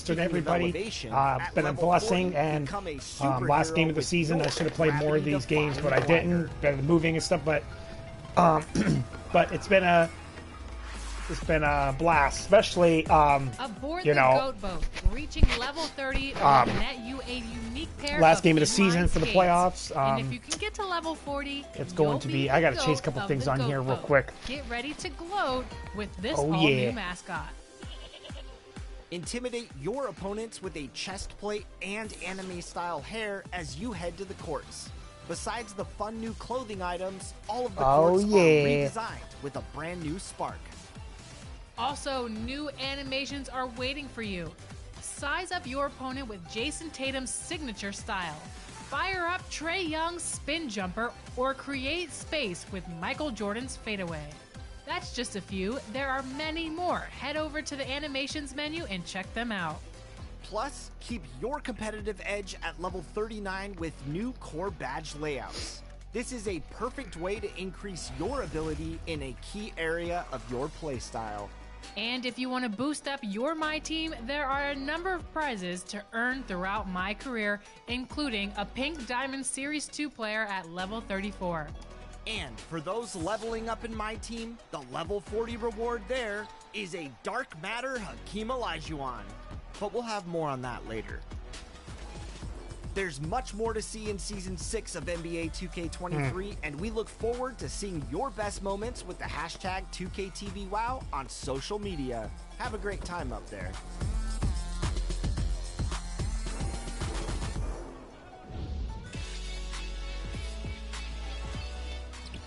Easter to everybody. Been a blessing, and last game of the season, I should have played more of these games, but I didn't. Been moving and stuff, but it's been a blast, especially Aboard you know, the Goat Boat, reaching level 30 will net you a unique pair last of game of the inline season for the skates. playoffs. And if you can get to level 40, It's going to be. I got to chase a couple things on here real quick. Get ready to gloat with this Oh, all-new yeah. mascot. Intimidate your opponents with a chest plate and anime-style hair as you head to the courts. Besides the fun new clothing items, all of the courts are redesigned with a brand new spark. Also, new animations are waiting for you. Size up your opponent with Jason Tatum's signature style. Fire up Trae Young's spin jumper or create space with Michael Jordan's fadeaway. That's just a few. There are many more. Head over to the animations menu and check them out. Plus, keep your competitive edge at level 39 with new core badge layouts. This is a perfect way to increase your ability in a key area of your playstyle. And if you want to boost up your My Team, there are a number of prizes to earn throughout my career, including a Pink Diamond Series 2 player at level 34. And for those leveling up in my team, the level 40 reward there is a Dark Matter Hakeem Olajuwon. But we'll have more on that later. There's much more to see in Season 6 of NBA 2K23, and we look forward to seeing your best moments with the hashtag 2KTVWow on social media. Have a great time up there.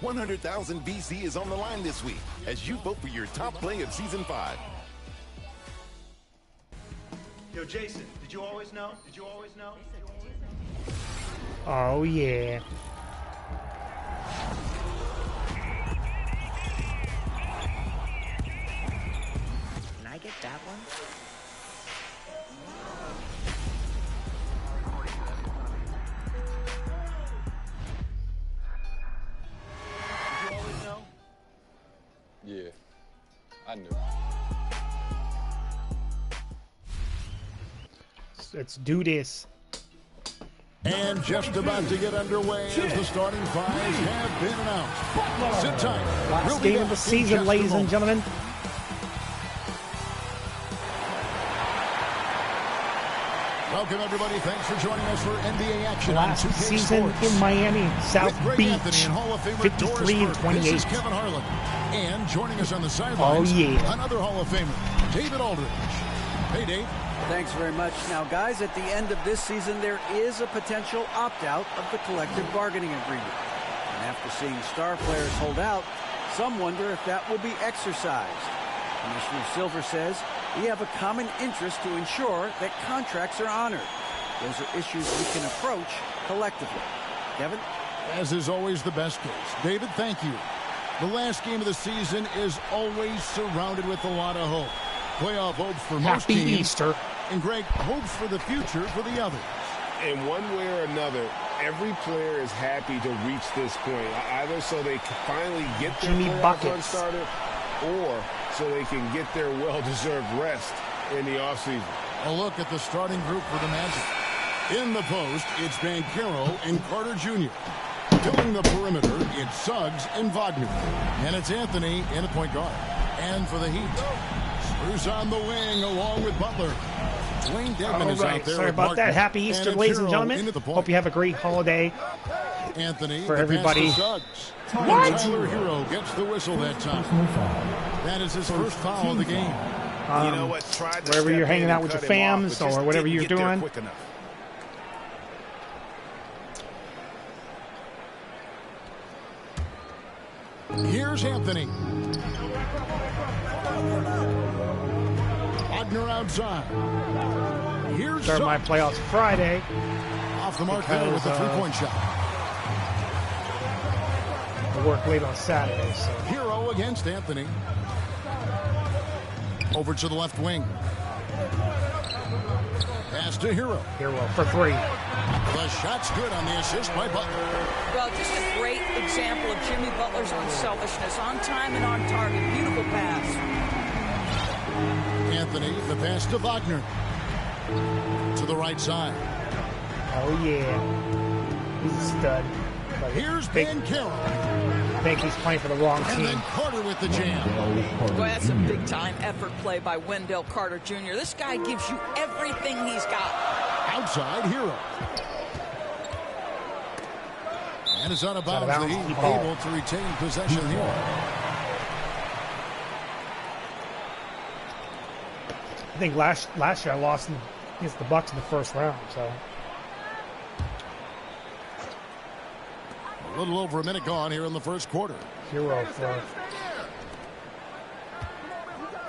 $100,000 VC is on the line this week as you vote for your top play of Season 5. Yo, Jason, did you always know? Did you always know? Oh yeah. Can I get that one? Did you always know? Yeah, I knew. Let's do this. And just about to get underway as the starting fives have been announced. Sit tight. Last game of the season, ladies and gentlemen. Welcome, everybody. Thanks for joining us for NBA action Last on 2K season Sports. in Miami, South With Greg Beach, Anthony and Hall of Famer Doris 53 and Burke. 28. This is Kevin Harlan. And joining us on the sidelines, Oh, yeah. another Hall of Famer, David Aldridge. Hey, Dave. Thanks very much. Now, guys, at the end of this season, there is a potential opt-out of the collective bargaining agreement. And after seeing star players hold out, some wonder if that will be exercised. Commissioner Silver says we have a common interest to ensure that contracts are honored. Those are issues we can approach collectively. Kevin? As is always the best case. David, thank you. The last game of the season is always surrounded with a lot of hope. Playoff hopes for most Happy teams. Easter. And Greg, hopes for the future for the others. In one way or another, every player is happy to reach this point, either so they can finally get their Jimmy playoff run Buckets. started, or so they can get their well-deserved rest in the offseason. A look at the starting group for the Magic. In the post, it's Banchero and Carter Jr. Filling the perimeter, it's Suggs and Wagner. And it's Anthony in a point guard. And for the Heat, Spurs on the wing along with Butler. Dwayne Dedmon All is out right, there. sorry with about Martin. that. Happy Easter, And ladies and Hero gentlemen. into the point. Hope you have a great holiday. Anthony for the everybody. pass to Suggs. What? And Tyler Hero gets the whistle that time. That is his first foul of the game. You know what? Tried to Wherever step you're hanging in out and with your cut him off, fams but just or whatever didn't you're get there doing. quick enough. Here's Anthony. Wagner outside. Here's Start my Suggs. playoffs Friday. Off the mark there with a because, three-point shot. I work late on Saturday, so. Hero against Anthony. Over to the left wing. Pass to Hero. Hero for three. The shot's good on the assist by Butler. Well, just a great example of Jimmy Butler's unselfishness. On time and on target. Beautiful pass. Anthony, the pass to Wagner. To the right side. Oh, yeah. He's a stud. But Here's Banchero. I think he's playing for the wrong And team. then Carter with the jam. Boy, that's a big-time effort play by Wendell Carter Jr. This guy gives you everything he's got. Outside, Hero. And it's out of bounds. The Heat able to retain possession here. I think last year I lost against the Bucks in the first round. So A little over a minute gone here in the first quarter. Hero for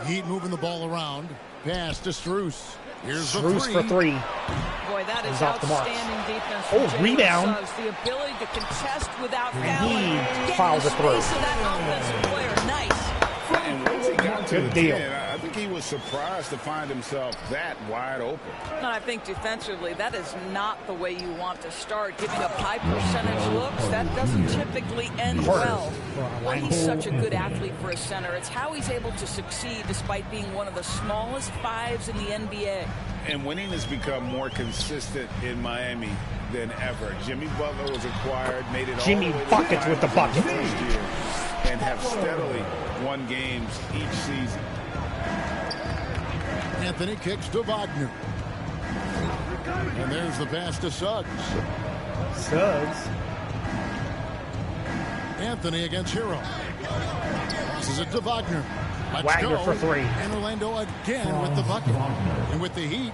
Heat moving the ball around. Pass to Strus. Here's the Strus three. for 3. Boy, that is He's off the mark. outstanding defense. Oh, from Jalen rebound. Suggs. The ability to contest without He fouling. Get fouls the it through. space of that offensive player. Nice. And once he got to Good the deal. 10, I think he was surprised to find himself that wide open. And I think defensively, that is not the way you want to start. Giving up high percentage looks, that doesn't typically end well. Well, he's such a good athlete for a center. It's how he's able to succeed despite being one of the smallest fives in the NBA. And winning has become more consistent in Miami than ever. Jimmy Butler was acquired, made it Jimmy all the way to buckets the with the finals bucket. first year, and have steadily won games each season. Anthony kicks to Wagner. And there's the pass to Suggs. Suggs. Anthony against Hero. Passes it to Wagner. Let's Wagner go. for 3. And Orlando again with the bucket. And with the Heat,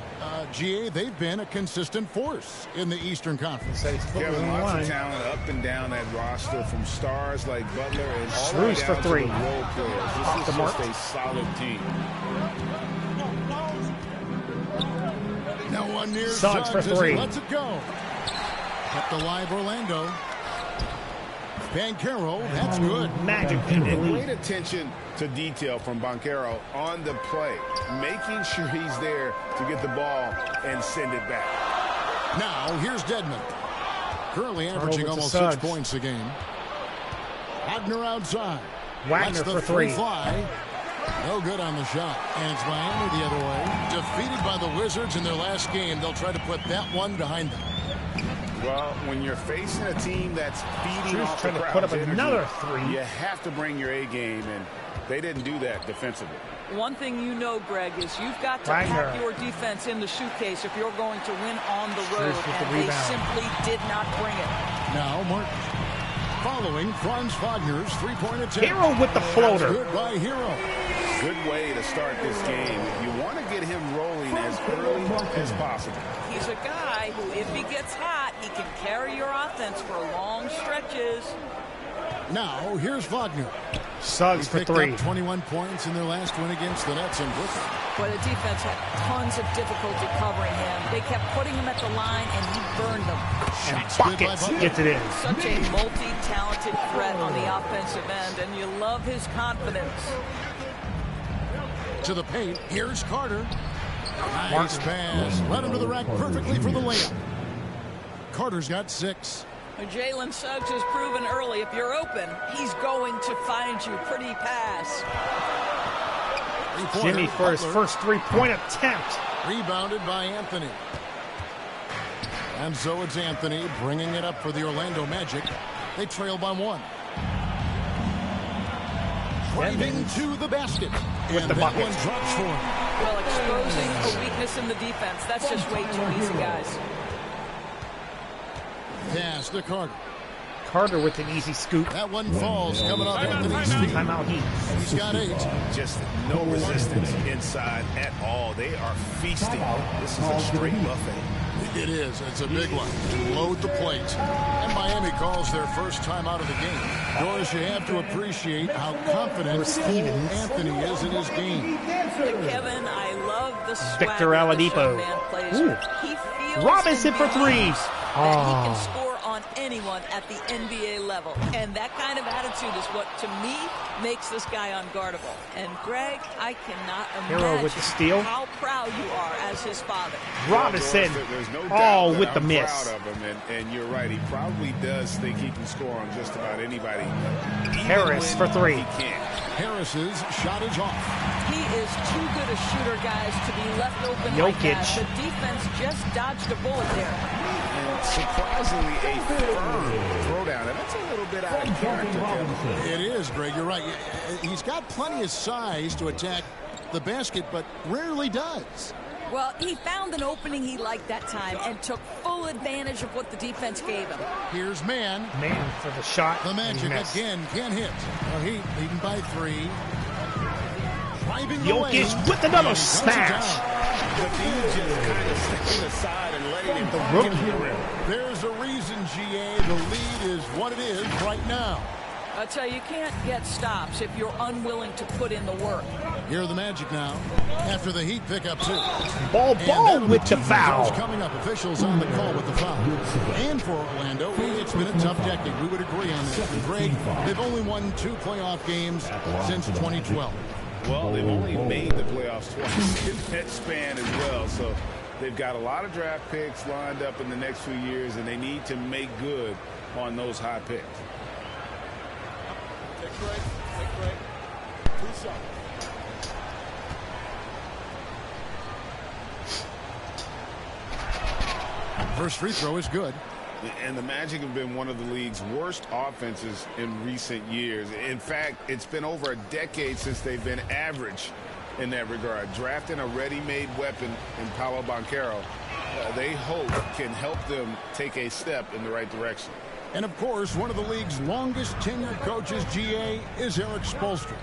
GA, they've been a consistent force in the Eastern Conference. Kevin, lots of talent up and down that roster, from stars like Butler and all the way Strus down for to 3. the role players. Off This the is just mark. a solid team. No one near Suggs for as he 3. lets it go. Kept alive Orlando. Banchero, that's good. Magic. And great attention to detail from Banchero on the play, making sure he's there to get the ball and send it back. Now, here's Dedmon. Currently averaging to almost Suggs. 6 points a game. Wagner outside. Wagner That's the for 3. Fly. No good on the shot. And it's Miami the other way. Defeated by the Wizards in their last game. They'll try to put that one behind them. Well, when you're facing a team that's feeding Strus off trying the to put up crowd's energy, another 3. you have to bring your A game, and they didn't do that defensively. One thing you know, Greg, is you've got to Wagner. pack your defense in the suitcase if you're going to win on the road, Strus with the and they rebound. simply did not bring it. Now, Martin. Following Franz Wagner's three-point attempt. Hero with the That's floater. good by Hero. Good way to start this game. You want to get him rolling as early as possible. He's a guy who, if he gets hot, he can carry your offense for long stretches. Now, here's Wagner. Suggs for Picked 3. up 21 points in their last win against the Nets in Brooklyn. But the defense had tons of difficulty covering him. They kept putting him at the line, and he burned them. Shots good by Buckets. Butler. Gets it in. Such a multi-talented threat on the offensive end, and you love his confidence. To the paint. Here's Carter. Nice pass. Led him to the rack perfectly for the layup. Carter's got 6. Jalen Suggs has proven early, if you're open, he's going to find you. Pretty pass. Three-pointer. Jimmy for his Butler. first 3-point attempt. Rebounded by Anthony. And so it's Anthony bringing it up for the Orlando Magic. They trail by 1. Driving to the basket. With And the that bucket. one drops for him. Well, exposing a weakness in the defense, that's just way too easy, guys. Pass to Carter. Carter with an easy scoop. That one falls coming off Anthony's feet. Timeout Heat. He's got 8. Just no resistance inside at all. They are feasting. This is a straight buffet. It is. It's a big one. Load the plate. And Miami calls their first time out of the game. Doris, you have to appreciate how confident Stevens. Anthony is in his game. Kevin, I love the swagger Victor this Oladipo. young man plays. Ooh. He feels Robinson and for 3. believes that he Oh. can score on anyone on at the NBA level. And that kind of attitude is what, to me, makes this guy unguardable. And, Greg, I cannot Herro with the steal. how proud you are as his father. Robinson, there's no doubt with the I'm miss. Proud of him, and you're right. He probably does think he can score on just about anybody. Harris for three. He can't. Harris's shot is off. He is too good a shooter, guys, to be left open Jokic. like that. The defense just dodged a bullet there. And surprisingly, a firm throwdown, and that's a little bit out of character, Kevin. It is, Greg. You're right. He's got plenty of size to attack the basket, but rarely does. Well, he found an opening he liked that time and took full advantage of what the defense gave him. Here's Man. Man for the shot. The Magic again can't hit. Well, Heat leading by 3. Driving Jokic with another smash. But he just kind of stepping aside and letting him get the rim. There's a reason, GA. The lead is what it is right now. I tell you, you can't get stops if you're unwilling to put in the work. Here are the Magic now after the Heat pick up 2. Ball with the foul. Coming up, officials on the call with the foul. And for Orlando, it's been a tough decade. We would agree on that. And Greg, they've only won 2 playoff games since 2012. Well, they've only made the playoffs twice in that span as well. So they've got a lot of draft picks lined up in the next few years, and they need to make good on those high picks. Take break. 2 shots. First free throw is good. And the Magic have been one of the league's worst offenses in recent years. In fact, it's been over a decade since they've been average in that regard. Drafting a ready-made weapon in Paolo Banchero, they hope can help them take a step in the right direction. And, of course, one of the league's longest-tenured coaches, GA, is Eric Spoelstra.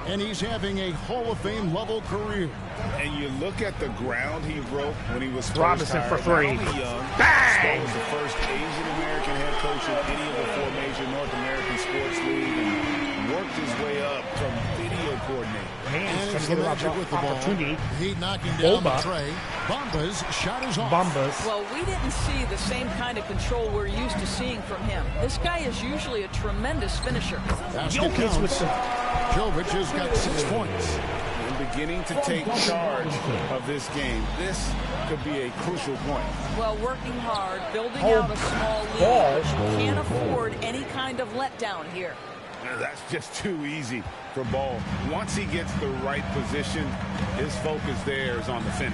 And he's having a Hall of Fame level career. And you look at the ground he broke when he was first Robinson hired, for 3. Young. Bang! Spo was the first Asian-American head coach in any of the 4 major North American sports leagues and worked his way up from video coordinator. And it's the Magic with the opportunity. ball. He knocking down the Boba. tray. Bomba's shot is off. Bombas. Well, we didn't see the same kind of control we're used to seeing from him. This guy is usually a tremendous finisher. Jokic with some. Jovic has got 6 points. And beginning to take charge of this game. This could be a crucial point. Well, working hard, building out a small lead, but you can't afford any kind of letdown here. That's just too easy for Ball. Once he gets the right position, his focus there is on the finish.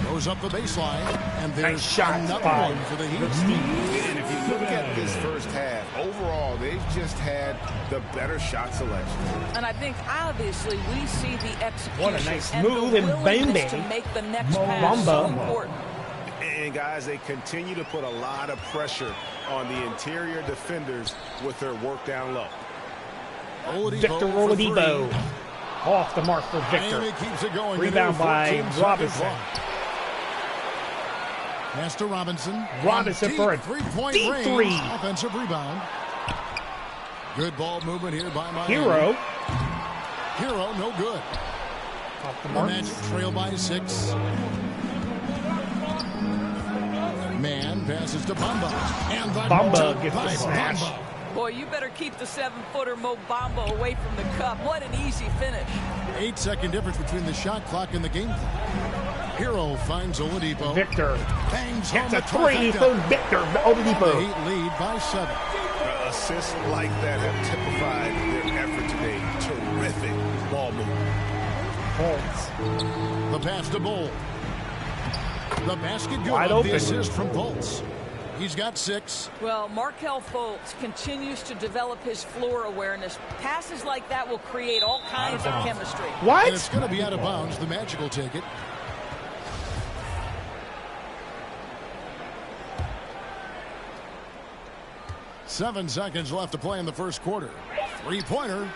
Goes up the baseline, and there's Nice shot another by one for the Heat. And if you look at this first half, overall, they've just had the better shot selection. And I think, obviously, we see the execution What a nice and move the and willingness bang, to make the next pass so important. And, guys, they continue to put a lot of pressure on the interior defenders with their work down low. Victor Oladipo off the mark for Victor. And he keeps it going. Rebound by Robinson. Pass to Robinson. Robinson for a three-point deep range. 3. Offensive rebound. Good ball movement here by Miami. Herro, no good. Off the The mark. Magic trail by 6. Man passes to Bamba. And the Bamba gets the by smash. Bamba. Boy, you better keep the 7-footer Mo Bamba away from the cup. What an easy finish. 8-second difference between the shot clock and the game clock. Herro finds Oladipo. Victor Bangs hits home a the 3 trifecta. for Victor The Oladipo. Heat lead by 7. Assists like that have typified their effort today. Terrific ball movement. Holtz. The pass to Bull. The basket good. Wide The open. assist from Fultz. He's got 6. Well, Markelle Fultz continues to develop his floor awareness. Passes like that will create all kinds of chemistry. And it's going to be out of bounds. The Magic will take it. Seven seconds left to play in the first quarter. Three-pointer.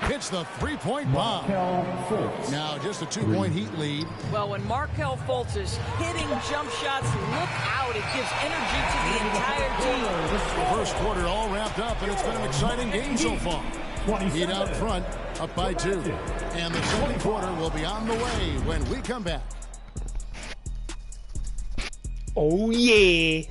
Hits the three-point bomb. Now just a 2-point Heat lead. Well, when Markelle Fultz is hitting jump shots, look out. It gives energy to the entire team. The first quarter all wrapped up, and it's been an exciting game so far. Heat out front, up by 2. And the second quarter will be on the way when we come back. Oh, yeah.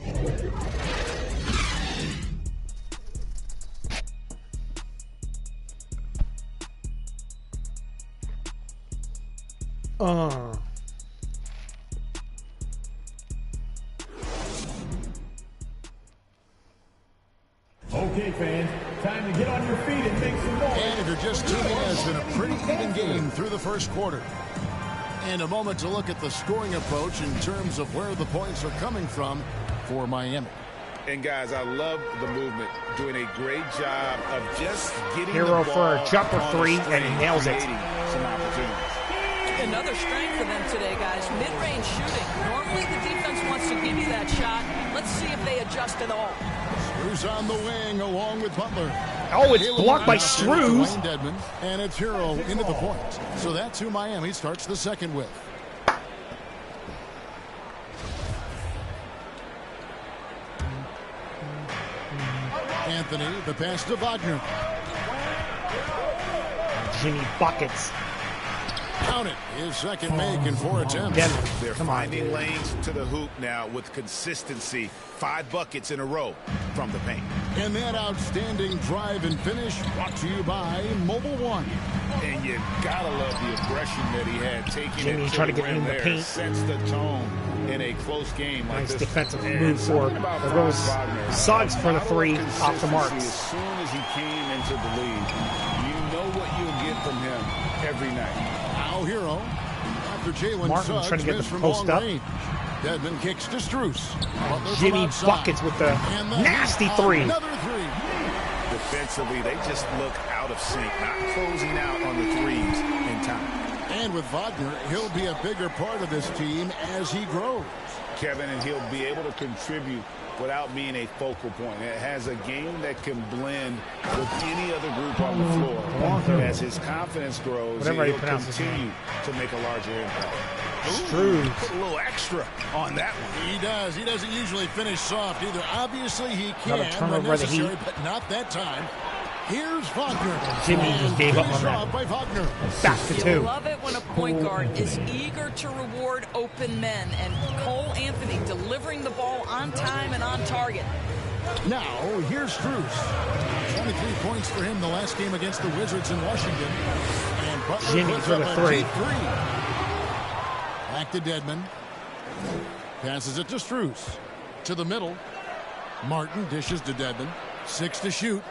Okay, fans, time to get on your feet and make some noise. And if you're just tuning in, it's been a pretty even game through the first quarter. And a moment to look at the scoring approach in terms of where the points are coming from for Miami. And guys, I love the movement, doing a great job of just getting Hero the ball for a jumper three, and he nails it. Some opportunities. Another strength for them today, guys. Mid-range shooting. Normally the defense wants to give you that shot. Let's see if they adjust at all. Strus on the wing along with Butler. Oh, it's blocked by Strus. Dedmon, and it's Hero into the point. So that's who Miami starts the second with. Anthony, the pass to Wagner. Jimmy buckets. Count it. His second make in 4 attempts. They're finding lanes to the hoop now with consistency. 5 buckets in a row from the paint. And that outstanding drive and finish brought to you by Mobile One. And you gotta love the aggression that he had, taking Jimmy it to trying to the get in rim the there. paint. Sets the tone in a close game like Nice this. defensive move for the Rose. Suggs for the 3 off the marks. As soon as he came into the league, you know what you'll get from him every night. Now Hero after Jalen Martin Suggs trying to get missed the from post long up. range. Dedmon kicks to Strus. Butler Jimmy from outside. buckets with the nasty 3. Another 3. Defensively, they just look out of sync, not closing out on the threes in time. And with Wagner, he'll be a bigger part of this team as he grows. Kevin, and he'll be able to contribute without being a focal point. It has a game that can blend with any other group on the floor. As his confidence grows, he'll continue to make a larger impact. Strus. Put a little extra on that one. He does. He doesn't usually finish soft either. Obviously, he can turnover when by the necessary, Heat. but not that time. Here's Wagner. Jimmy just gave up on that. By Wagner. Back to 2. You love it when a point guard is eager to reward open men, and Cole Anthony delivering the ball on time and on target. Now, here's Strus. 23 points for him the last game against the Wizards in Washington. And Butler Jimmy puts for up the a 3. deep 3. Back to Dedmon. Passes it to Strus. To the middle. Martin dishes to Dedmon. 6 to shoot.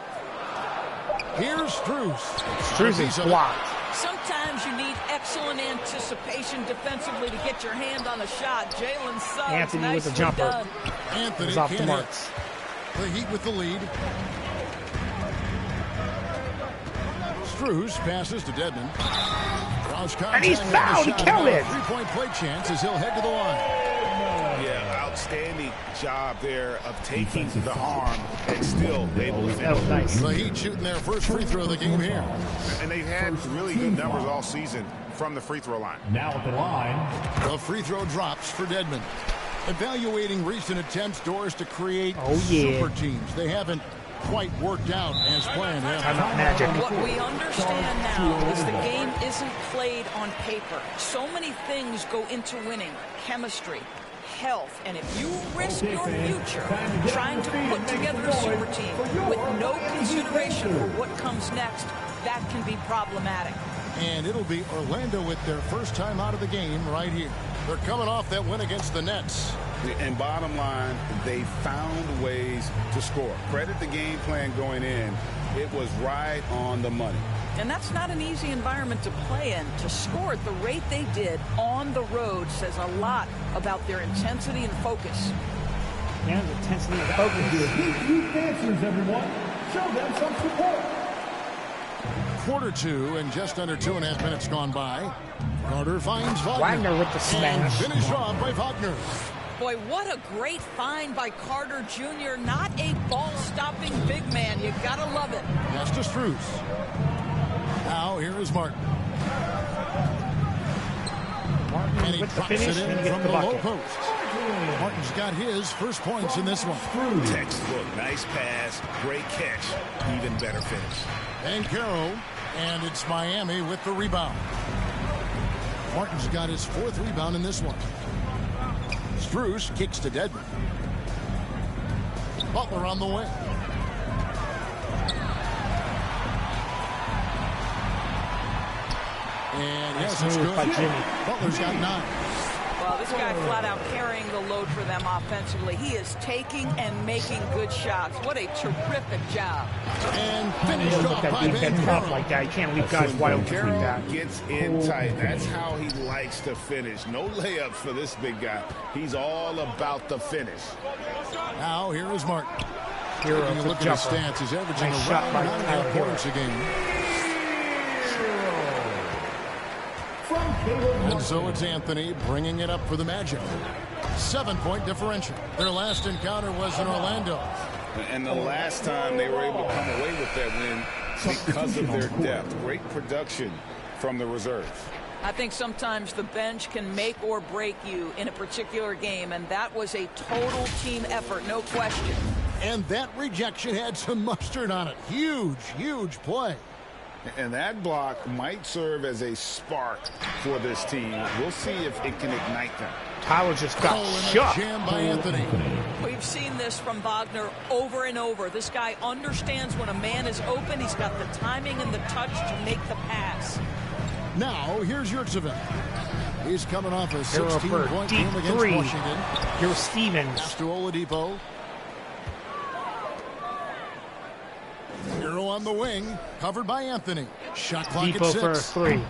Here's Strus. Strus is blocked. Sometimes you need excellent anticipation defensively to get your hand on a shot. Jalen Suggs, Anthony with the jumper. done. Anthony He's off the can't marks. hit. The Heat with the lead. Strus passes to Dedmon. And he's fouled. He counted. 3-point play chance as he'll head to the line. Yeah, outstanding job there of taking the harm and still able to finish. That was nice. The Heat shooting their first free throw of the game here. And they've had really good numbers all season from the free throw line. Now at the line. The free throw drops for Dedmon. Evaluating recent attempts, Doris, to create super teams. They haven't quite worked out as planned. Timeout Magic. What we understand now is the game isn't played on paper. So many things go into winning. Chemistry, health, and if you risk your future trying to put together a super team with no consideration for what comes next, that can be problematic. And it'll be Orlando with their first time out of the game right here. They're coming off that win against the Nets. And bottom line, they found ways to score. Credit the game plan going in. It was right on the money. And that's not an easy environment to play in. To score at the rate they did on the road says a lot about their intensity and focus. And intensity and focus. Youth dancers, everyone. Show them some support. Quarter 2 and just under 2.5 minutes gone by. Carter finds Wagner with the smash. And finished off by Wagner. Boy, what a great find by Carter Jr. Not a ball-stopping big man. You gotta love it. Pass to Strus. Now here is Martin. And he with the drops finish, it in and he from gets the the low bucket. post. Martin's got his first points in this one. Textbook, nice pass, great catch, even better finish. And Caro, and it's Miami with the rebound. Martin's got his 4th rebound in this one. Strus kicks to Dedmon. Butler on the way. And yes, nice it's move good. by Jimmy. Butler's got 9. Well, this guy flat out carrying the load for them offensively. He is taking and making good shots. What a terrific job. And You finished look off that by defense up Banchero. like that. You can't leave guys wide open like Carroll that. gets in tight. That's how he likes to finish. No layups for this big guy. He's all about the finish. Now here is Martin. Hero Taking a for look at his jumper. stats. He's averaging Nice shot by around 9.5 Tyler Hero. points a game. And so it's Anthony bringing it up for the Magic. 7-point differential. Their last encounter was in Orlando. And the last time they were able to come away with that win because of their depth. Great production from the reserves. I think sometimes the bench can make or break you in a particular game, and that was a total team effort, no question. And that rejection had some mustard on it. Huge, huge play. And that block might serve as a spark for this team. We'll see if it can ignite them. Tyler just got And a shot. jam by Anthony. We've seen this from Wagner over and over. This guy understands when a man is open. He's got the timing and the touch to make the pass. Now, here's Yurtseven. He's coming off a Hero for 16-point deep game against three. Washington. Here's Stevens. Pass to Oladipo. Hero on the wing, covered by Anthony. Shot clock Depot at 6. for a 3.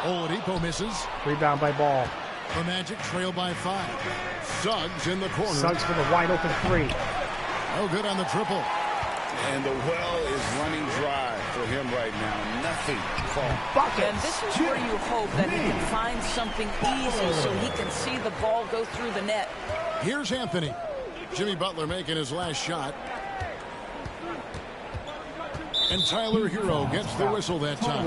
Oladipo misses. Rebound by Ball. The Magic trail by 5. Suggs in the corner. Suggs for the wide open 3. No good on the triple. And the well is running dry for him right now. Nothing called. And this is where you hope that he can find something easy so he can see the ball go through the net. Here's Anthony. Jimmy Butler making his last shot. And Tyler Hero gets the whistle that time.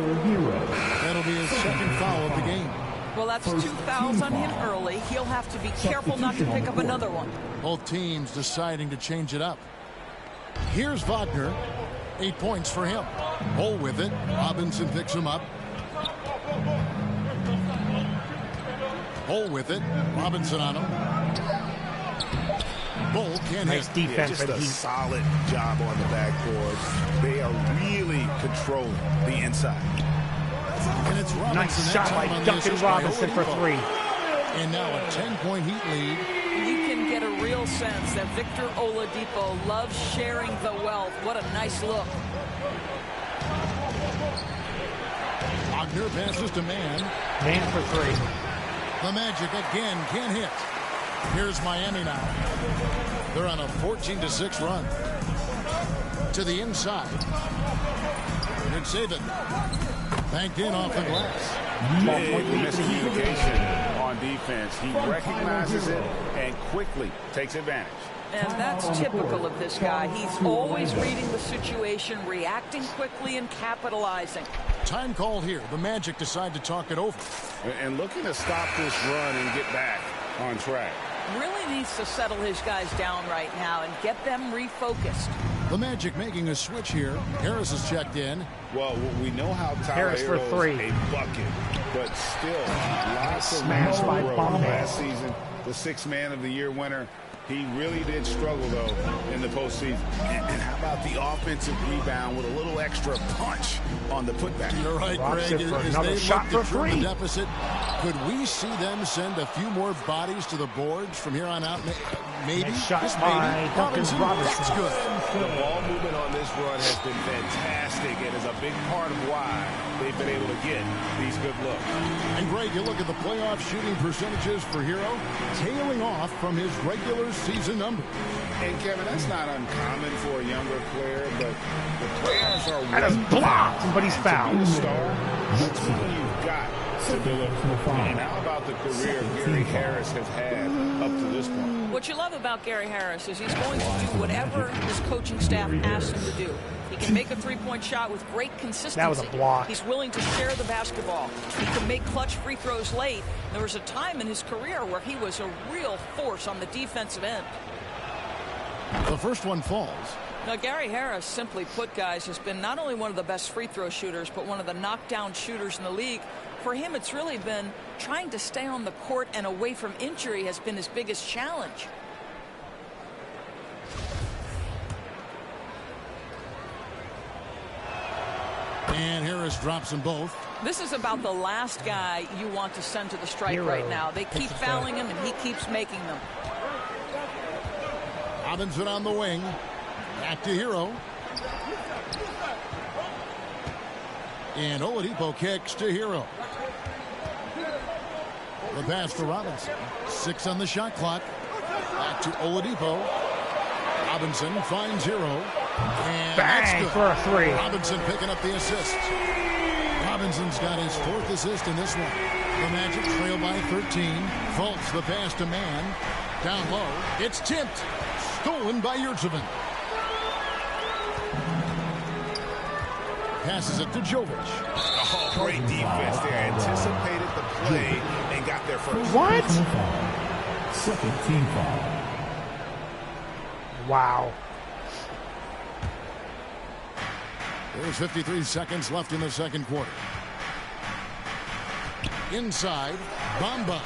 That'll be his second foul of the game. Well, that's 2 fouls on him early. He'll have to be careful not to pick up another one. Both teams deciding to change it up. Here's Wagner. 8 points for him. Bull with it. Robinson picks him up. Bull with it. Robinson on him. Bull can't Nice hit. defense. Just but a he solid job on the backboard. They are really controlling the inside. And it's Robinson. nice that shot time by on the Duncan assist by Robinson for Oladipo. 3. And now a 10-point Heat lead. You can get a real sense that Victor Oladipo loves sharing the wealth. What a nice look. Wagner passes to Man. Man for 3. The Magic again can't hit. Here's Miami now. They're on a 14-6 run. To the inside. It's Saban. Banked in off the glass. Big miscommunication on defense. He recognizes it and quickly takes advantage. And that's typical of this guy. He's always reading the situation, reacting quickly, and capitalizing. Time called here. The Magic decide to talk it over. And looking to stop this run and get back on track. Really needs to settle his guys down right now and get them refocused. The Magic making a switch here. Harris is checked in. Well, we know how Tyler Harris for Hero's 3. a bucket, but still lots of Smash room by to grow. Bombay. Last season, the 6th Man of the Year winner. He really did struggle, though, in the postseason. And how about the offensive rebound with a little extra punch on the putback? You're right, Robinson Greg. for As another they shot look to for trim the 3. deficit, could we see them send a few more bodies to the boards from here on out? Maybe. Nice shot Just by maybe. Duncan Robinson. That's good. The ball movement on this run has been fantastic and is a big part of why they've been able to get these good looks. And Greg, you look at the playoff shooting percentages for Hero, tailing off from his regular season number. And Kevin, that's not uncommon for a younger player, but the players are And it's blocked, but he's to be fouled. the star. That's when you've got to deliver. And how about the career Gary Harris has had up to this point? What you love about Gary Harris is he's going to do whatever his coaching staff asks him to do. He can make a three-point shot with great consistency. That was a block. He's willing to share the basketball. He can make clutch free throws late. There was a time in his career where he was a real force on the defensive end. The first one falls. Now, Gary Harris, simply put, guys, has been not only one of the best free throw shooters, but one of the knockdown shooters in the league. For him, it's really been trying to stay on the court and away from injury has been his biggest challenge. And Harris drops them both. This is about the last guy you want to send to the strike right now. They keep fouling him, and he keeps making them. Robinson on the wing. Back to Hero. And Oladipo kicks to Hero. The pass for Robinson. 6 on the shot clock. Back to Oladipo. Robinson finds Hero. And bang for a 3. Robinson picking up the assist. Robinson's got his 4th assist in this one. The Magic trail by 13. Fultz the pass to Mann. Down low. It's tipped. Stolen by Yurtseven. Passes it to Jovic. Oh, great defense there. Anticipated the play and got there first. What? Second team foul. Wow. There's 53 seconds left in the second quarter. Inside, Bamba.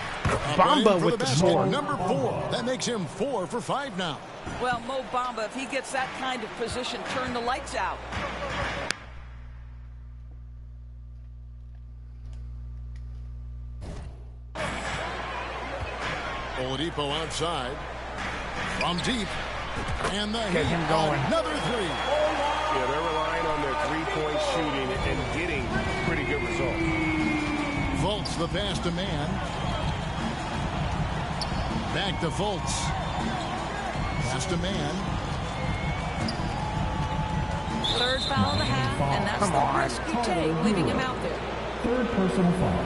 Bamba with the score. Number 4. That makes him 4 for 5 now. Well, Mo Bamba, if he gets that kind of position, turn the lights out. Oladipo outside. From deep. And the Get him going. Another 3. Yeah, they're relying on their three-point shooting and getting pretty good results. Fultz the pass to Mann. Back to Fultz. Pass to Mann. Third foul of the half, and that's the risk you take, leaving him out there. Third personal foul.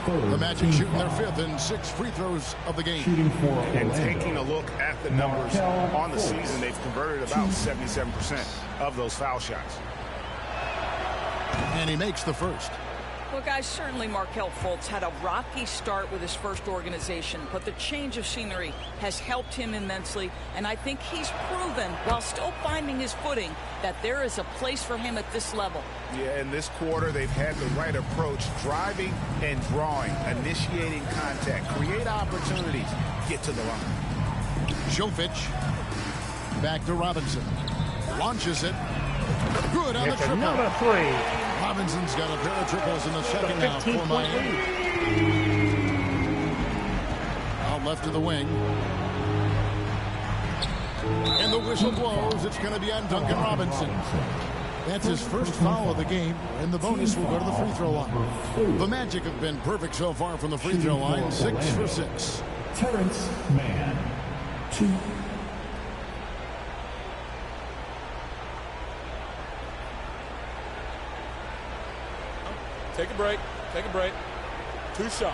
The Magic shooting their 5th and 6th free throws of the game. Shooting for And Orlando. taking a look at the numbers on the season, they've converted about 77% of those foul shots. And he makes the first. Well, guys, certainly Markelle Fultz had a rocky start with his first organization, but the change of scenery has helped him immensely, and I think he's proven, while still finding his footing, that there is a place for him at this level. Yeah, in this quarter, they've had the right approach, driving and drawing, initiating contact, create opportunities, get to the line. Jovic. Back to Robinson. Launches it. Good on the It's triple. another 3. Robinson's got a pair of triples in the second half for Miami. Out left to the wing. And the whistle blows. It's going to be on Duncan Robinson. That's his first foul of the game, and the bonus will go to the free throw line. The Magic have been perfect so far from the free throw line, 6 for 6. Terrence Mann. 2. Take a break. Take a break. 2 shots.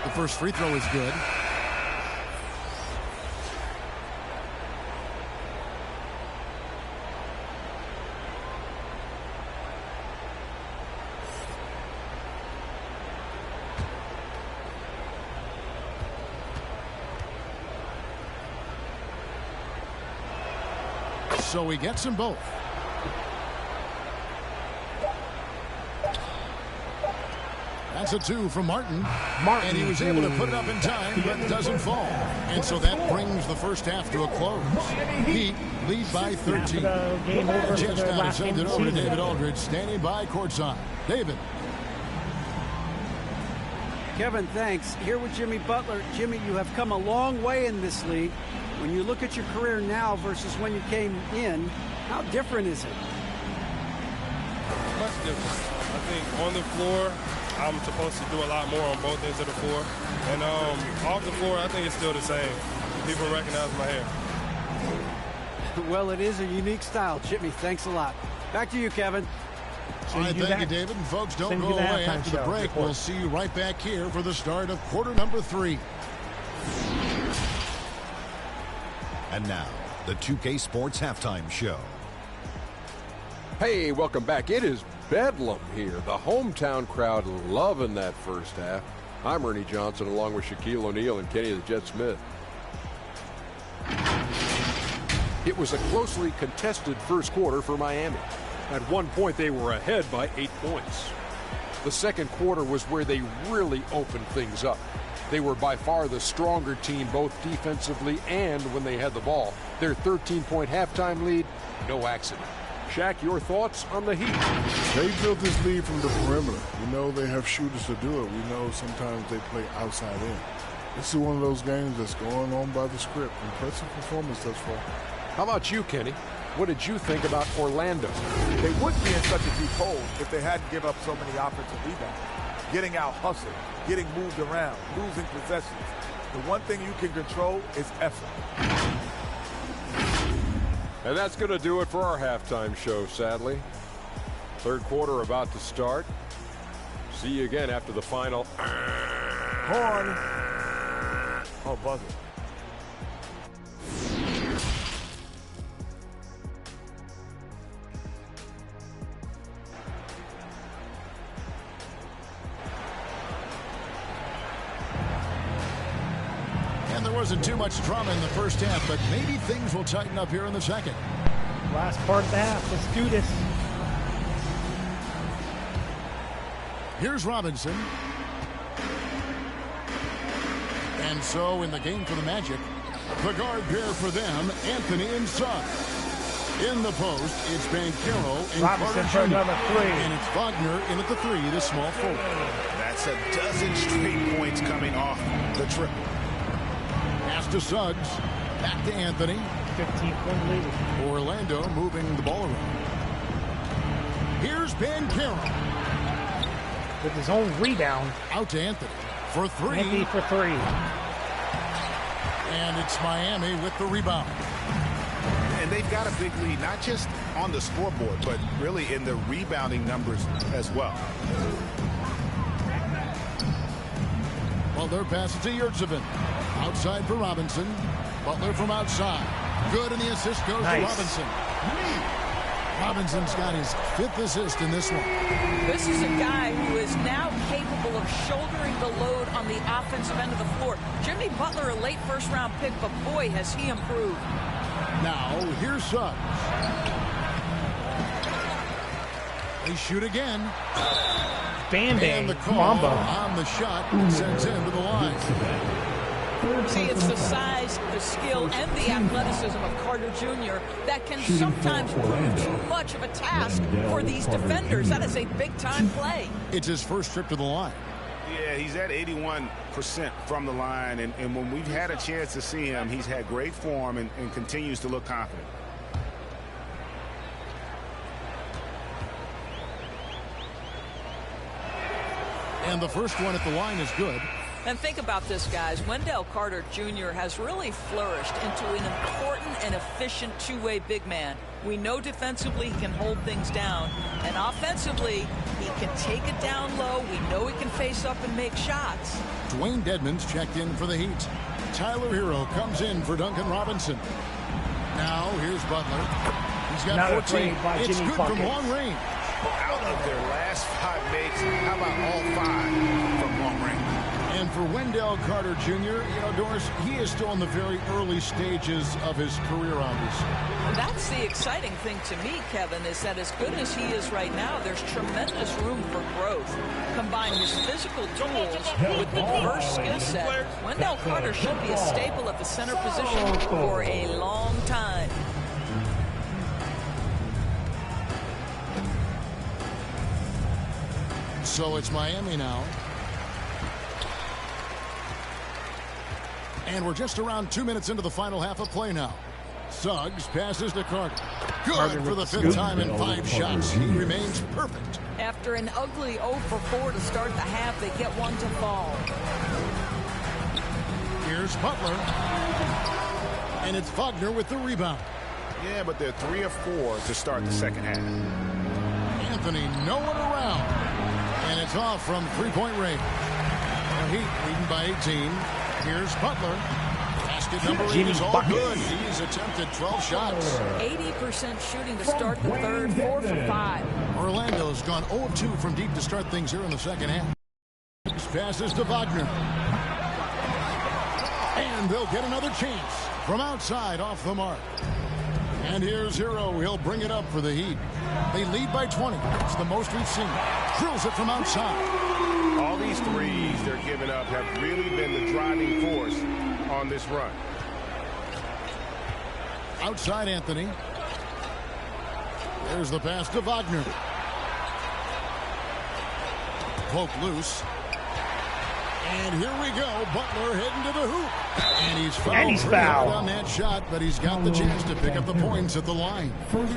The first free throw is good. So he gets them both. That's a 2 from Martin. And he was able to put it up in time, but doesn't fall. And so that brings the first half to a close. Heat lead by 13. Just now to send it over to David Aldridge, standing by courtside. David. Kevin, thanks. Here with Jimmy Butler. Jimmy, you have come a long way in this league. When you look at your career now versus when you came in, how different is it? Much different. I think on the floor, I'm supposed to do a lot more on both ends of the floor. And off the floor, I think it's still the same. People recognize my hair. Well, it is a unique style. Jimmy, thanks a lot. Back to you, Kevin. All right, thank you, David. And folks, don't go away after the break. We'll see you right back here for the start of quarter number 3. And now, the 2K Sports Halftime Show. Hey, welcome back. It is bedlam here. The hometown crowd loving that first half. I'm Ernie Johnson along with Shaquille O'Neal and Kenny the Jet Smith. It was a closely contested first quarter for Miami. At one point, they were ahead by 8 points. The second quarter was where they really opened things up. They were by far the stronger team, both defensively and when they had the ball. Their 13-point halftime lead, no accident. Shaq, your thoughts on the Heat? They built this lead from the perimeter. We know they have shooters to do it. We know sometimes they play outside in. This is one of those games that's going on by the script. Impressive performance thus far. How about you, Kenny? What did you think about Orlando? They wouldn't be in such a deep hole if they hadn't given up so many offensive rebounds. Getting out hustled, getting moved around, losing possessions. The one thing you can control is effort. And that's going to do it for our halftime show, sadly. Third quarter about to start. See you again after the final. Horn. Oh, buzzer. There wasn't too much drama in the first half, but maybe things will tighten up here in the second. Last part of the half. Let's do this. Here's Robinson. And so in the game for the Magic, the guard pair for them, Anthony and Suggs. In the post, it's Banchero and Robinson Carter for Jr. another three. And it's Wagner in at the three, the small forward. That's a dozen straight points coming off the triple. Pass to Suggs. Back to Anthony. 15-point lead. Orlando moving the ball around. Here's Banchero. With his own rebound. Out to Anthony for three. Anthony for three. And it's Miami with the rebound. And they've got a big lead, not just on the scoreboard, but really in the rebounding numbers as well. Well, their pass to Yurtseven. Outside for Robinson. Butler from outside. Good, and the assist goes to Robinson. Robinson's got his 5th assist in this one. This is a guy who is now capable of shouldering the load on the offensive end of the floor. Jimmy Butler, a late first-round pick, but boy, has he improved. Now, here's Suggs. They shoot again. Bam Bam. And the call on the shot sends him to the line. See, it's the size, the skill, and the athleticism of Carter Jr. that can sometimes prove too much of a task for these defenders. That is a big-time play. It's his first trip to the line. Yeah, he's at 81% from the line, and when we've had a chance to see him, he's had great form and continues to look confident. And the first one at the line is good. And think about this, guys. Wendell Carter Jr. has really flourished into an important and efficient two-way big man. We know defensively he can hold things down, and offensively he can take it down low. We know he can face up and make shots. Dwayne Dedmon's checked in for the Heat. Tyler Hero comes in for Duncan Robinson. Now here's Butler. He's got 14. It's good from long range. Out of their last 5 makes, how about all 5 from long range? And for Wendell Carter Jr., you know, Doris, he is still in the very early stages of his career, obviously. That's the exciting thing to me, Kevin, is that as good as he is right now, there's tremendous room for growth. Combine his physical tools with the diverse skill set, Wendell Carter should be a staple at the center position for a long time. So it's Miami now. And we're just around 2 minutes into the final half of play now. Suggs passes to Carter. Good for the 5th time in 5 shots. He remains perfect. After an ugly 0 for 4 to start the half, they get one to fall. Here's Butler. And it's Wagner with the rebound. Yeah, but they're 3 of 4 to start the second half. Anthony nowhere around. And it's off from 3-point range. The Heat leading by 18. Here's Butler. Basket number 8 is all good. He's attempted 12 shots. 80% shooting to start the third, 4 for 5. Orlando's gone 0 of 2 from deep to start things here in the second half. Passes to Wagner. And they'll get another chance from outside off the mark. And here's Hero. He'll bring it up for the Heat. They lead by 20. It's the most we've seen. Drills it from outside. All these threes they're giving up have really been the driving force on this run. Outside Anthony. There's the pass to Wagner. Poke loose. And here we go. Butler heading to the hoop. And he's fouled on that shot, but he's got the chance to pick up the points at the line.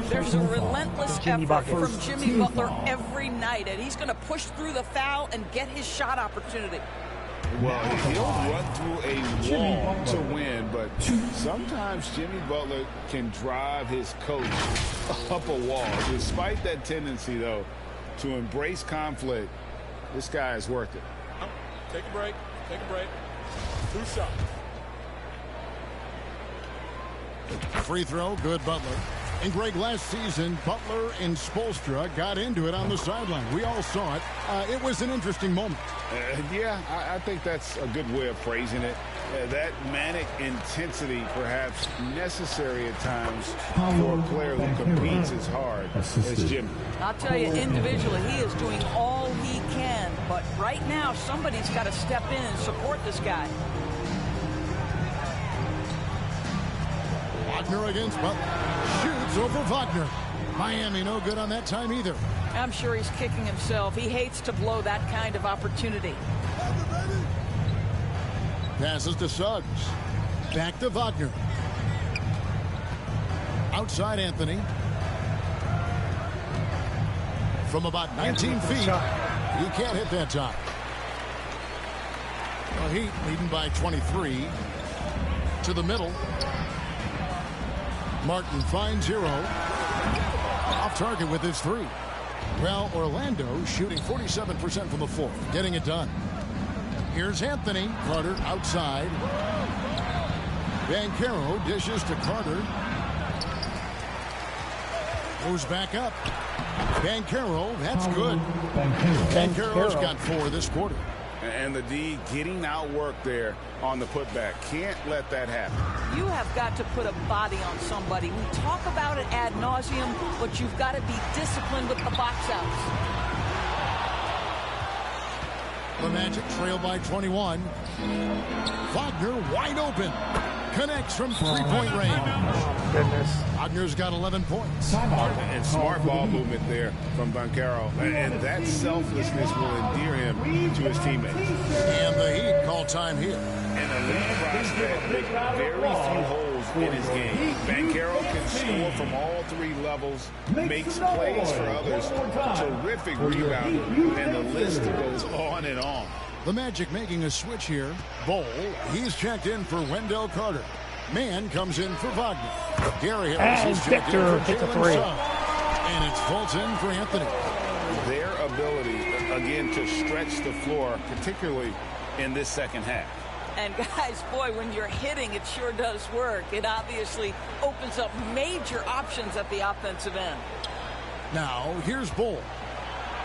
There's a relentless effort from Jimmy Butler every night, and he's going to push through the foul and get his shot opportunity. Well, he'll run through a wall to win, but sometimes Jimmy Butler can drive his coach up a wall. Despite that tendency, though, to embrace conflict, this guy has worked it. Take a break. Take a break. 2 shots. Free throw, good Butler. And Greg, last season, Butler and Spoelstra got into it on the sideline. We all saw it. It was an interesting moment. Yeah, I think that's a good way of phrasing it. That manic intensity, perhaps necessary at times for a player who competes as hard as Jimmy. I'll tell you, individually, he is doing all he can. But right now, somebody's got to step in and support this guy. Wagner against Butler. Shoots over Wagner. Miami no good on that time either. I'm sure he's kicking himself. He hates to blow that kind of opportunity. Passes to Suggs. Back to Wagner. Outside Anthony. From about 19 feet. He can't hit that time. Well, Heat leading by 23. To the middle. Martin finds Hero. Off target with his 3. Well, Orlando shooting 47% from the floor. Getting it done. Here's Anthony. Carter outside. Banchero dishes to Carter. Goes back up. Banchero, that's good. Banchero's got 4 this quarter. And the D getting outworked there on the putback. Can't let that happen. You have got to put a body on somebody. We talk about it ad nauseum, but you've got to be disciplined with the box outs. The Magic trail by 21. Wagner wide open. Connects from 3-point range. Goodness. Wagner's got 11 points. And smart ball movement there from Banchero. And that selflessness will endear him to his teammates. And the Heat call time here. An elite prospect with very few holes in his game. Banchero can score from all 3 levels, makes plays for others, terrific rebound, and the list goes on and on. The Magic making a switch here. Bol, he's checked in for Wendell Carter. Mann comes in for Wagner. Gary Harris is checked in for Jalen Suggs. And it's Fulton for Anthony. Their ability, again, to stretch the floor, particularly in this second half. And guys, boy, when you're hitting, it sure does work. It obviously opens up major options at the offensive end. Now, here's Bol.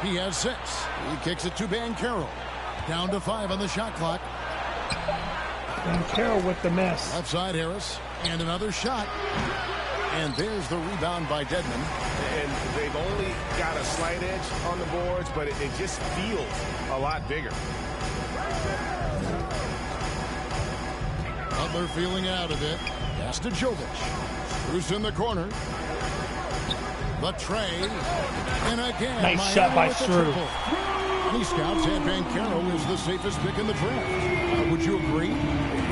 He has 6. He kicks it to Banchero. Down to 5 on the shot clock. Banchero with the miss. Left side Harris. And another shot. And there's the rebound by Dedmon. And they've only got a slight edge on the boards, but it just feels a lot bigger. Butler feeling out of it. Pass to Jovic. Who's in the corner. The tray. And again. Nice shot by Stroh. Many scouts had Banchero as the safest pick in the draft. Would you agree?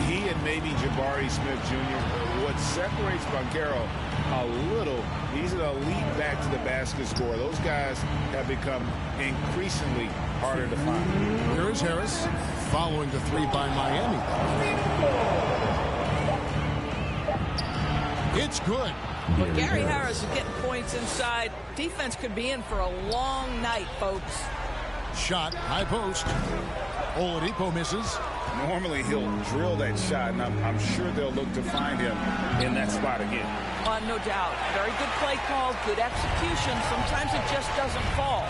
He and maybe Jabari Smith Jr. What separates Banchero a little, he's an elite back to the basket scorer. Those guys have become increasingly harder to find. Here is Harris following the 3 by Miami. It's good. But Gary Harris is getting points inside. Defense could be in for a long night, folks. Shot, high post. Oladipo misses. Normally he'll drill that shot, and I'm sure they'll look to find him in that spot again. No doubt. Very good play call, good execution. Sometimes it just doesn't fall.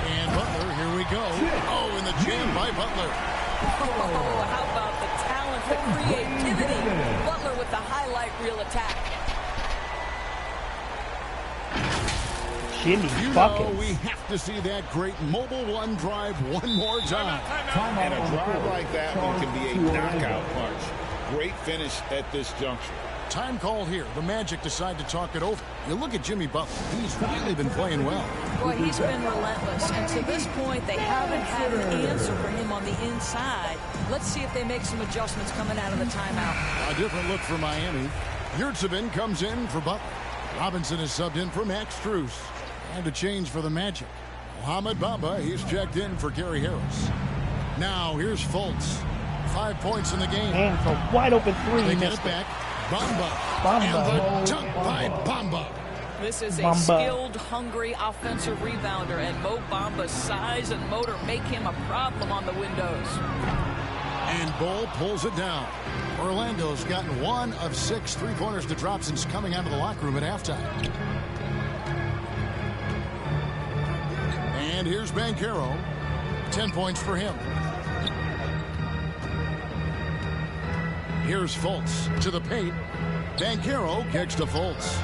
And Butler, here we go. Oh, and the jam by Butler. Oh, how about the talent, the creativity. Butler with the highlight reel attack. Jimmy You buckets. know we have to see that great Mobile One drive one more time. And a drive like that one can be a knockout punch. Great finish at this juncture. Time called here. The Magic decide to talk it over. You look at Jimmy Butler. He's really been playing well. Boy, he's been relentless. And to this point, they haven't had an answer for him on the inside. Let's see if they make some adjustments coming out of the timeout. A different look for Miami. Yurtseven comes in for Butler. Robinson is subbed in for Max Strus. And a change for the Magic. Mohamed Bamba, he's checked in for Gary Harris. Now, here's Fultz. 5 points in the game. And for wide open three. They get it back. Bamba. And the dunk by Bamba. This is a skilled, hungry offensive rebounder, and Mo Bamba's size and motor make him a problem on the windows. And Bol pulls it down. Orlando's gotten 1 of 6 3-pointers to drop since coming out of the locker room at halftime. And here's Banchero. 10 points for him. Here's Fultz to the paint. Banchero kicks to Fultz.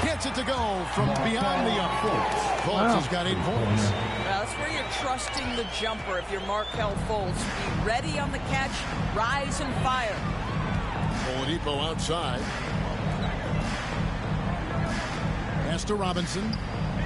Gets it to go from beyond the arc. Fultz has got 8 points. Well, that's where you're trusting the jumper if you're Markelle Fultz. Be ready on the catch, rise and fire. Oladipo outside. Pass to Robinson.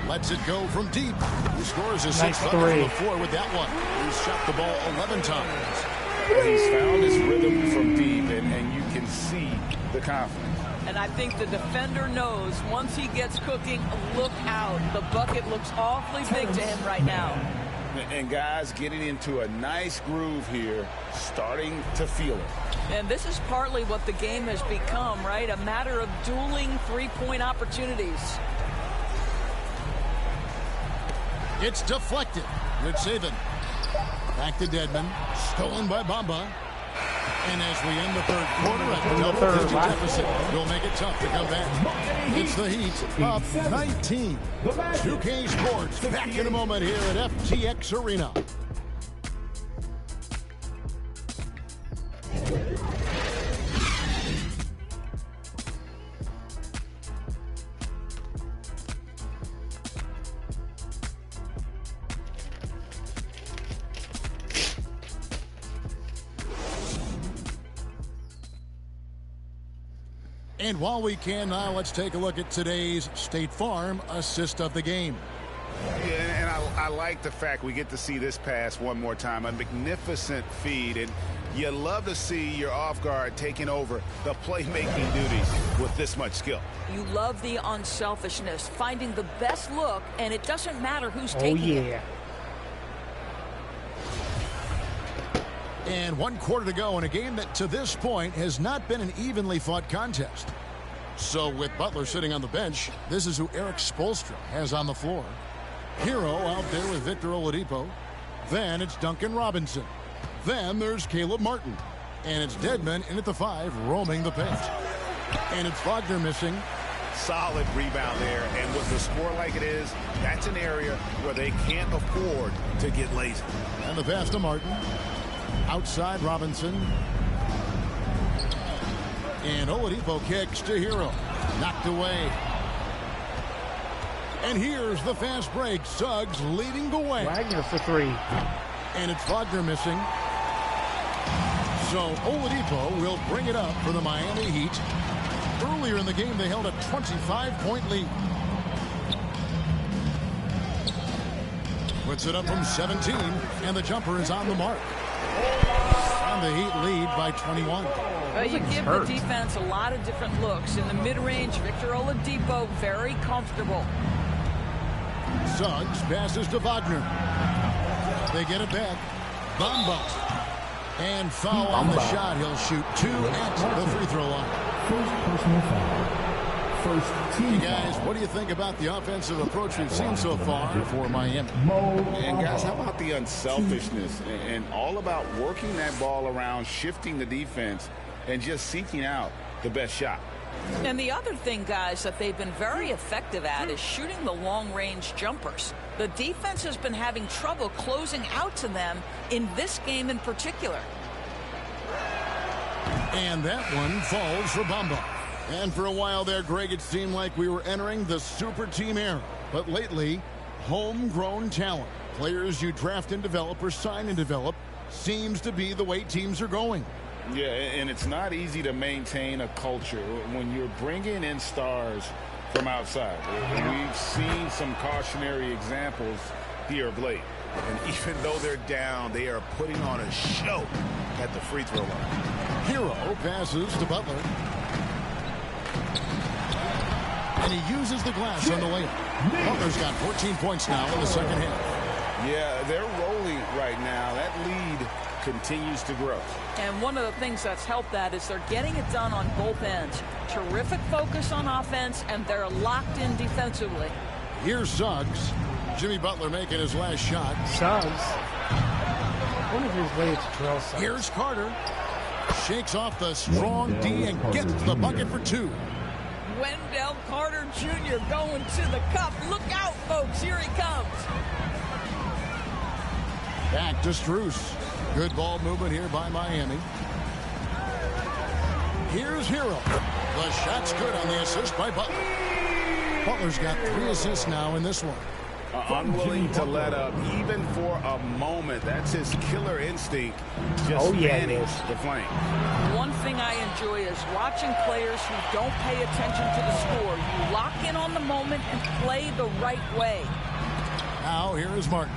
Lets it go from deep. He scores his 6th bucket on the floor with that one. He's shot the ball 11 times. He's found his rhythm from deep, and you can see the confidence. And I think the defender knows once he gets cooking, look out. The bucket looks awfully big to him right now. And guys getting into a nice groove here, starting to feel it. And this is partly what the game has become, right? A matter of dueling three-point opportunities. It's deflected. Yurtseven. Back to Dedmon. Stolen by Bamba. And as we end the third quarter, a double-digit deficit will make it tough to come back. It's the Heat up 19. 2K Sports back in a moment here at FTX Arena. And while we can now, let's take a look at today's State Farm assist of the game. Yeah, and I like the fact we get to see this pass one more time. A magnificent feed, and you love to see your off guard taking over the playmaking duties with this much skill. You love the unselfishness, finding the best look, and it doesn't matter who's taking it. And 1 quarter to go in a game that to this point has not been an evenly fought contest. So with Butler sitting on the bench, this is who Eric Spoelstra has on the floor. Hero out there with Victor Oladipo. Then it's Duncan Robinson. Then there's Caleb Martin. And it's Dedmon in at the 5, roaming the paint. And it's Wagner missing. Solid rebound there, and with the score like it is, that's an area where they can't afford to get lazy. And the pass to Martin. Outside Robinson. And Oladipo kicks to Hero. Knocked away. And here's the fast break. Suggs leading the way. Wagner for 3. And it's Wagner missing. So Oladipo will bring it up for the Miami Heat. Earlier in the game, they held a 25-point lead. Puts it up from 17, and the jumper is on the mark. And the Heat lead by 21. Well, you give the defense a lot of different looks. In the mid-range, Victor Oladipo very comfortable. Suggs passes to Wagner. They get it back. Bamba. And foul on the shot. He'll shoot 2 at the free throw line. First personal foul. First team. Hey guys, what do you think about the offensive approach we've seen so far for Miami? And guys, how about the unselfishness and all about working that ball around, shifting the defense, and just seeking out the best shot? And the other thing, guys, that they've been very effective at is shooting the long-range jumpers. The defense has been having trouble closing out to them in this game in particular. And that one falls for Bamba. And for a while there, Greg, it seemed like we were entering the super team era. But lately, homegrown talent, players you draft and develop or sign and develop, seems to be the way teams are going. Yeah, and it's not easy to maintain a culture when you're bringing in stars from outside. We've seen some cautionary examples here of late. And even though they're down, they are putting on a show at the free throw line. Hero passes to Butler. And he uses the glass on the layup. Butler's got 14 points now in the second half. Yeah, they're rolling right now. That lead continues to grow. And one of the things that's helped that is they're getting it done on both ends. Terrific focus on offense, and they're locked in defensively. Here's Suggs. Jimmy Butler making his last shot. Suggs. One of his ways to drill Suggs. Here's Carter. Shakes off the strong D and gets the bucket for two. Wendell Carter Jr. going to the cup. Look out, folks. Here he comes. Back to Strus. Good ball movement here by Miami. Here's Hero. The shot's good on the assist by Butler. Butler's got 3 assists now in this one. Unwilling to let up even for a moment. That's his killer instinct. Just manage the flank. One thing I enjoy is watching players who don't pay attention to the score. You lock in on the moment and play the right way. Now here is Martin.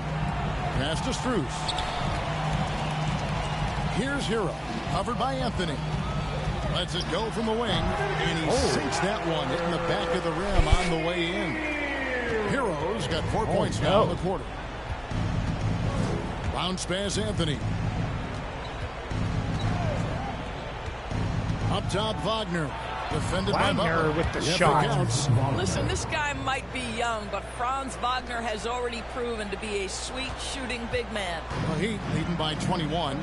Pass to Strus. Here's Hero. Covered by Anthony. Lets it go from the wing. And he sinks that one in the back of the rim on the way in. Hero's got 4 points now in the quarter. Bounce pass Anthony. Up top Wagner. Defended by Butler with the shot. Listen, this guy might be young, but Franz Wagner has already proven to be a sweet shooting big man. Well, Heat leading by 21.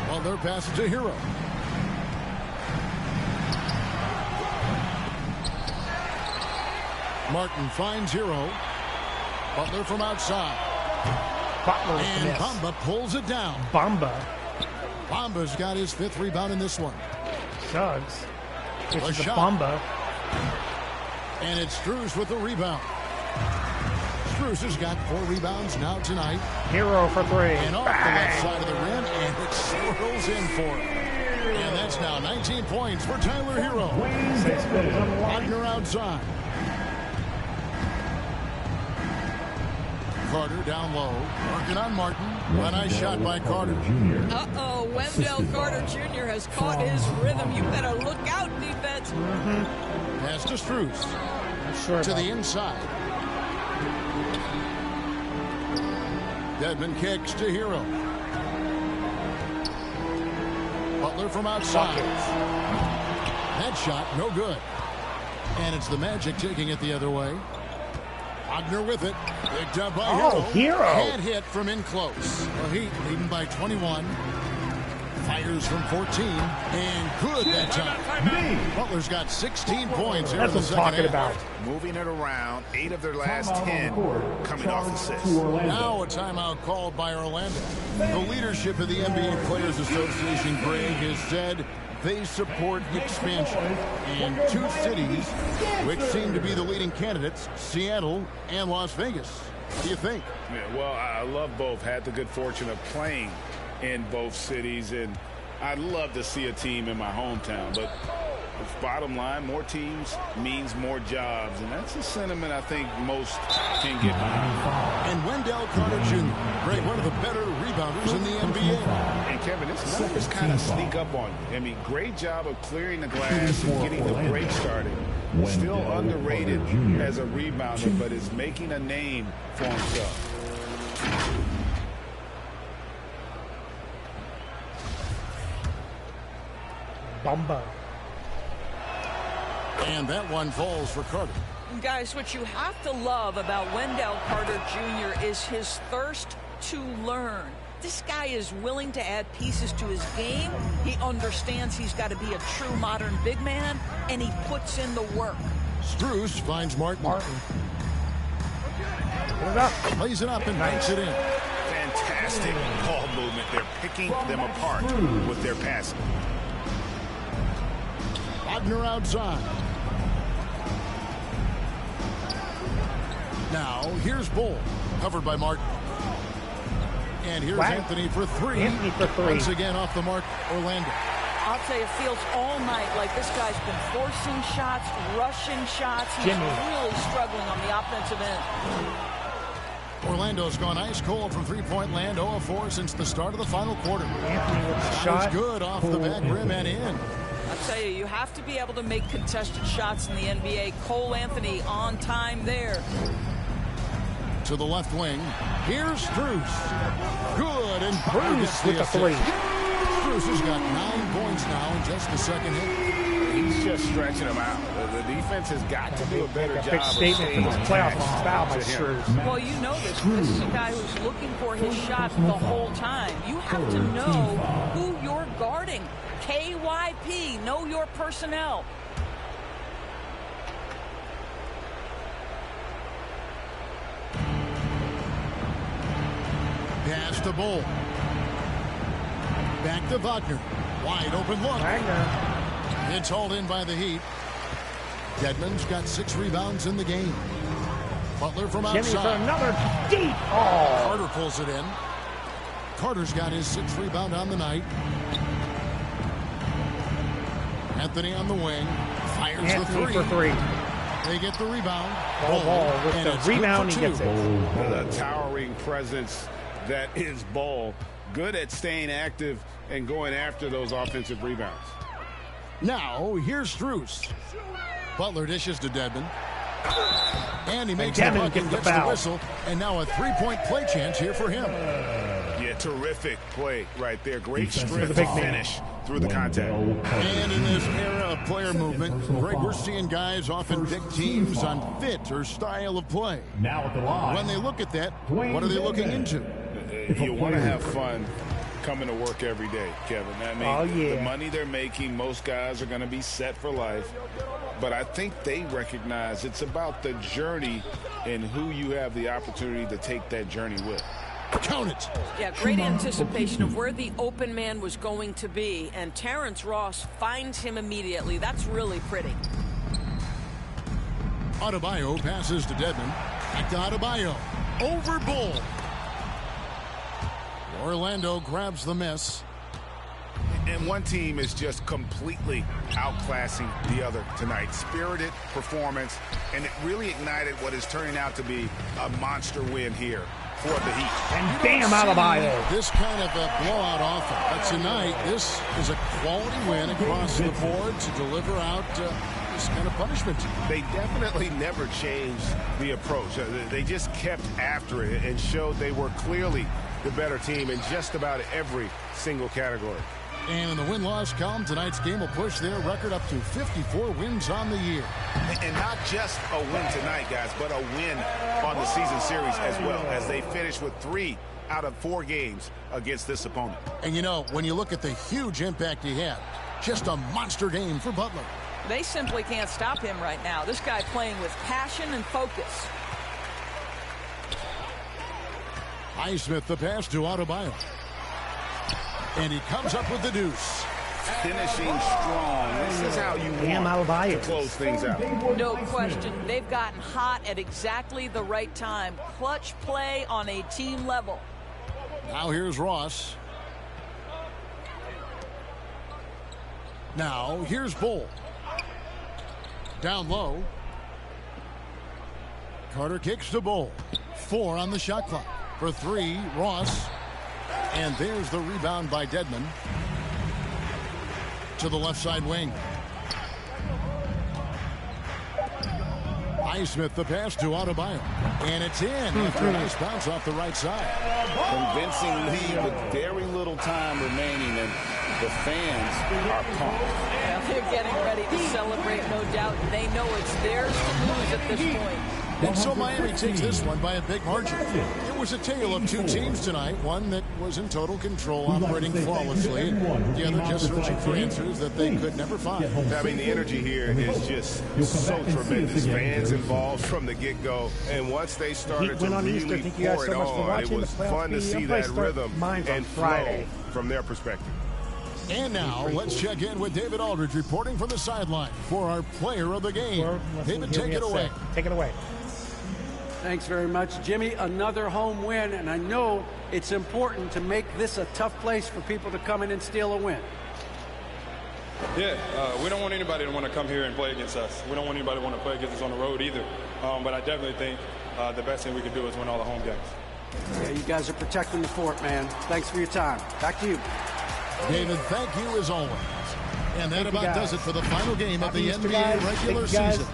Well, they're passing to Hero. Martin finds Hero. Butler from outside. Butler and Bamba pulls it down. Bamba's got his 5th rebound in this one. Suggs. This is shot. Bamba. And it's Strus with the rebound. Strus has got 4 rebounds now tonight. Hero for 3. And off the left side of the rim, and it swirls in for him. And that's now 19 points for Tyler Hero. Wagner outside. Carter down low, working on Martin. A nice shot by Carter. Uh-oh, Wendell Carter Jr. has caught his rhythm. You better look out, defense. Pass to Strus. To the inside. Dedmon kicks to Hero. Butler from outside. That shot, no good. And it's the Magic taking it the other way. Wagner with it. Picked up by Hero. Can't hit from in close. The Heat leading by 21. Fires from 14. And good that time. Butler's got 16 points here. That's what I'm talking about. Moving it around. 8 of their last 10 coming off assists. Now a timeout called by Orlando. The leadership of the NBA Players Association, Greg, has said they support expansion in 2 cities which seem to be the leading candidates, Seattle and Las Vegas. What do you think? Yeah, well, I love both. Had the good fortune of playing in both cities, and I'd love to see a team in my hometown. But bottom line, more teams means more jobs, and that's a sentiment I think most can get behind. And Wendell Carter Jr., Greg, one of the better rebounders in the NBA. And Kevin, this numbers kind of sneak up on you. I mean, great job of clearing the glass and getting the break started. Still underrated as a rebounder, but is making a name for himself. Bamba. And that one falls for Carter. Guys, what you have to love about Wendell Carter Jr. is his thirst to learn. This guy is willing to add pieces to his game. He understands he's got to be a true modern big man, and he puts in the work. Strus finds Martin. Plays it up and banks it in. Fantastic ball movement. They're picking them apart with their passing. Wagner outside. Now, here's Bull, covered by Martin. And here's Anthony for three. Anthony for three. Once again off the mark, Orlando. I'll tell you, it feels all night like this guy's been forcing shots, rushing shots. He's really struggling on the offensive end. Orlando's gone ice cold from three-point land, 0 of 4 since the start of the final quarter. Anthony with the shot. Good off the back rim and in. I'll tell you, you have to be able to make contested shots in the NBA. Cole Anthony on time there. To the left wing. Here's Strus. Good, and Strus with the three. Strus has got 9 points now in just the second hit. He's just stretching them out. The defense has got to do a better job. Big statement for this playoff foul by Strus. Well, you know this. This is a guy who's looking for his shot the whole time. You have to know who you're guarding. KYP, know your personnel. Pass to Bull. Back to Wagner. Wide open look. Wagner. It's hauled in by the Heat. Dedmon's got 6 rebounds in the game. Butler from outside. Jimmy for another deep. Oh. Carter pulls it in. Carter's got his 6th rebound on the night. Anthony on the wing. Fires Anthony the for three. They get the rebound. Ball with and the rebound, he gets it. The towering presence that is Ball. Good at staying active and going after those offensive rebounds. Now, here's Strus. Butler dishes to Dedmon. And he makes Dedmon the bucket, gets the gets the foul. whistle, and now a 3-point play chance here for him. Yeah, terrific play right there. Great Defense strength for the to big man. finish through the contact. And in this era of player movement, Greg, we're seeing guys often pick teams on fit or style of play. Now at the line. When they look at that, what are they looking into? You want to have fun coming to work every day, Kevin. I mean, the money they're making, most guys are going to be set for life. But I think they recognize it's about the journey and who you have the opportunity to take that journey with. Count it. Yeah, great anticipation of where the open man was going to be, and Terrence Ross finds him immediately. That's really pretty. Adebayo passes to Dedmon. Back to Adebayo. Over Bull. Orlando grabs the miss. And one team is just completely outclassing the other tonight. Spirited performance, and it really ignited what is turning out to be a monster win here for the Heat. And bam, Adebayo. This kind of a blowout offer. But tonight, this is a quality win across the board to deliver out this kind of punishment. They definitely never changed the approach. They just kept after it and showed they were clearly the better team in just about every single category. And in the win-loss column, tonight's game will push their record up to 54 wins on the year. And not just a win tonight, guys, but a win on the season series as well, as they finish with 3 out of 4 games against this opponent. And, you know, when you look at the huge impact he had, just a monster game for Butler. They simply can't stop him right now. This guy playing with passion and focus. Highsmith the pass to Adebayo. And he comes up with the deuce. Finishing strong. This is how you want to close things out. No question. They've gotten hot at exactly the right time. Clutch play on a team level. Now here's Ross. Now here's Bull. Down low. Carter kicks to Bull. 4 on the shot clock. For 3, Ross. And there's the rebound by Dedmon. To the left side wing. Highsmith the pass to Adebayo. And it's in after a nice bounce off the right side. Convincing lead with very little time remaining, and the fans are pumped. Yeah, they're getting ready to celebrate, no doubt. They know it's theirs to lose at this point. And so Miami takes this one by a big margin. It was a tale of 2 teams tonight. One that was in total control, operating flawlessly, and the other just searching for answers that they could never find. I mean, the energy here is just so tremendous. Fans involved from the get-go, and once they started to really pour it on, it was fun to see that rhythm and flow from their perspective. And now, let's check in with David Aldridge reporting from the sideline for our player of the game. David, take it away. Take it away. Thanks very much, Jimmy. Another home win, and I know it's important to make this a tough place for people to come in and steal a win. Yeah, we don't want anybody to want to come here and play against us. We don't want anybody to want to play against us on the road either. But I definitely think the best thing we can do is win all the home games. Yeah, you guys are protecting the fort, man. Thanks for your time. Back to you. David, thank you as always. And that about does it for the final game of the NBA regular season.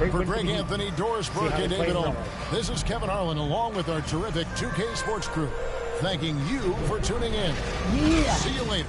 For Greg Anthony, Doris Burke, and David Aldridge, this is Kevin Harlan along with our terrific 2K Sports crew, thanking you for tuning in. See you later.